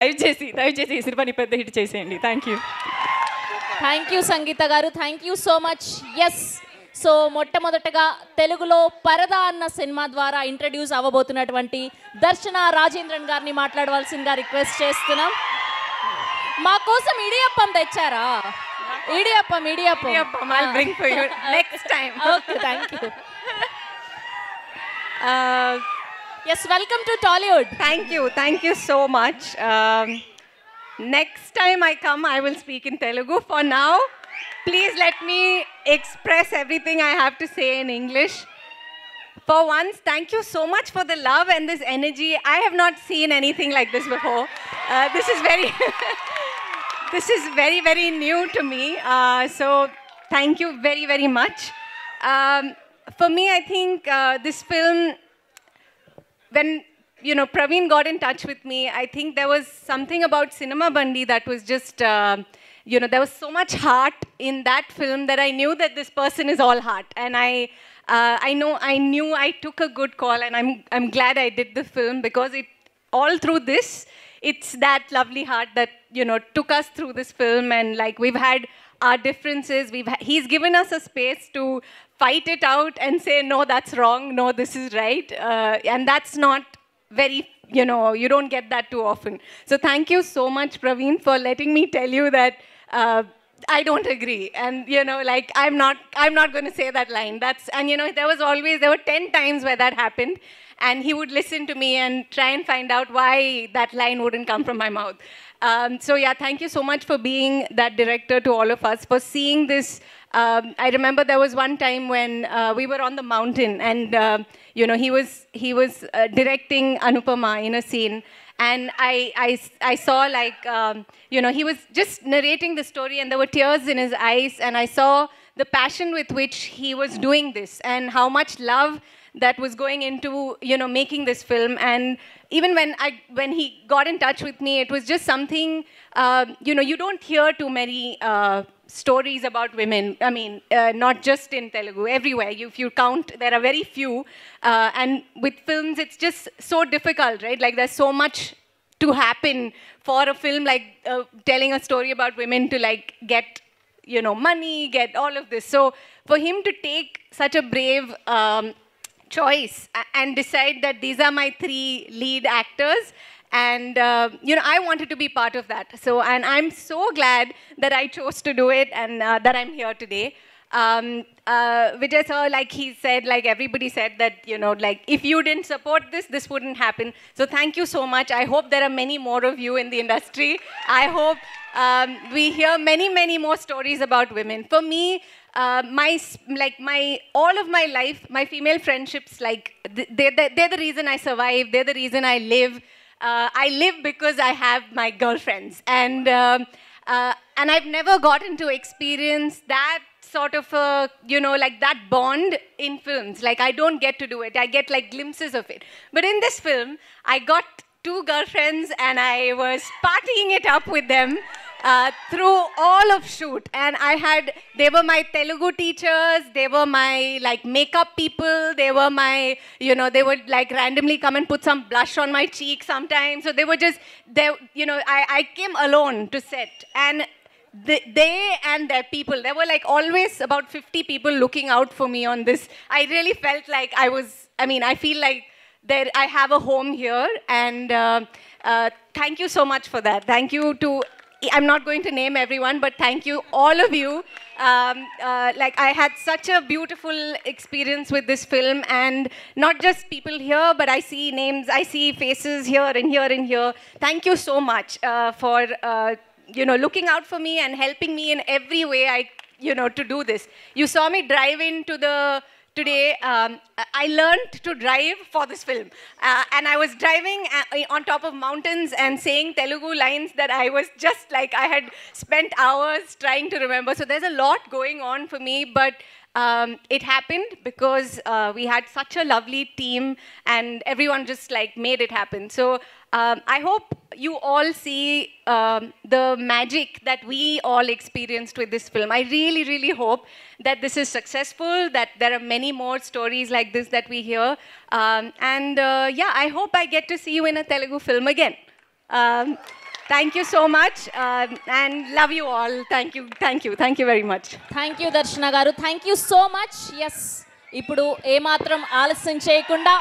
దయచేసి ఈ సినిమాని పెద్ద హిట్ చేసేయండి. Thank you. Thank you Sangeetha garu, thank you so much. Yes, so మొట్టమొదటగా తెలుగులో పరదా అన్న సినిమా ద్వారా ఇంట్రడ్యూస్ అవ్వబోతున్నటువంటి దర్శన రాజేంద్రన్ గారిని మాట్లాడవలసిందిగా రిక్వెస్ట్ చేస్తున్నాం. మా కోసం ఇడియప్పం తెచ్చారా? Idiyappam. I'll bring for you next time. Okay, thank you. Yes, welcome to Tollywood. Thank you so much. Next time I come, I will speak in Telugu. For now, please let me express everything I have to say in English. For once, thank you so much for the love and this energy. I have not seen anything like this before. This is very, this is very, very new to me. So thank you very, very much. For me, I think this film, when Praveen got in touch with me, I think there was something about Cinema Bandi that was just, there was so much heart in that film that I knew that this person is all heart. And I knew I took a good call, and I'm glad I did the film, because all through this, it's that lovely heart that, took us through this film. And like, we've had our differences. He's given us a space to fight it out and say, no, that's wrong. No, this is right. And that's not very, you don't get that too often. So thank you so much, Praveen, for letting me tell you that I don't agree. And, like, I'm not going to say that line. And, there were 10 times where that happened. And he would listen to me and try and find out why that line wouldn't come from my mouth. So yeah, thank you so much for being that director to all of us, for seeing this. I remember there was one time when we were on the mountain, and he was directing Anupama in a scene, and I saw, like, he was just narrating the story, and there were tears in his eyes, and I saw the passion with which he was doing this, and how much love that was going into, making this film. And even when he got in touch with me, it was just something, you don't hear too many stories about women. I mean, not just in Telugu, everywhere. If you count, there are very few. And with films, it's just so difficult, right? Like, there's so much to happen for a film, like telling a story about women to, like, get, money, get all of this. So for him to take such a brave choice and decide that these are my 3 lead actors, and I wanted to be part of that. So, and I'm so glad that I chose to do it, and that I'm here today. Vijay sir, like he said, like everybody said, that like, if you didn't support this wouldn't happen. So thank you so much. I hope there are many more of you in the industry. I hope we hear many, many more stories about women. For me, all of my life, my female friendships, like, they're the reason I survive. They're the reason I live. I live because I have my girlfriends, and I've never gotten to experience that sort of like that bond in films. Like, I don't get to do it. I get, like, glimpses of it. But in this film, I got 2 girlfriends, and I was partying it up with them through all of shoot. And they were my Telugu teachers, they were my, like, makeup people, they were my, they would, like, randomly come and put some blush on my cheek sometimes. So they were just, I came alone to set, and they and their people, there were, like, always about 50 people looking out for me on this. I really felt like I feel like I have a home here, and thank you so much for that. Thank you to, I'm not going to name everyone, but thank you, all of you. Like, I had such a beautiful experience with this film, and not just people here, but I see names, I see faces here and here and here. Thank you so much for looking out for me and helping me in every way to do this. You saw me drive into today. I learned to drive for this film, and I was driving on top of mountains and saying Telugu lines that I was just like, I had spent hours trying to remember. So there's a lot going on for me, but it happened because we had such a lovely team, and everyone just, like, made it happen. So I hope you all see the magic that we all experienced with this film. I really, really hope that this is successful, that there are many more stories like this that we hear. And yeah, I hope I get to see you in a Telugu film again. Thank you so much and love you all. Thank you very much. Thank you Darshana garu, thank you so much. Yes, ఇప్పుడు ఏమాత్రం ఆలస్యం చేయకుండా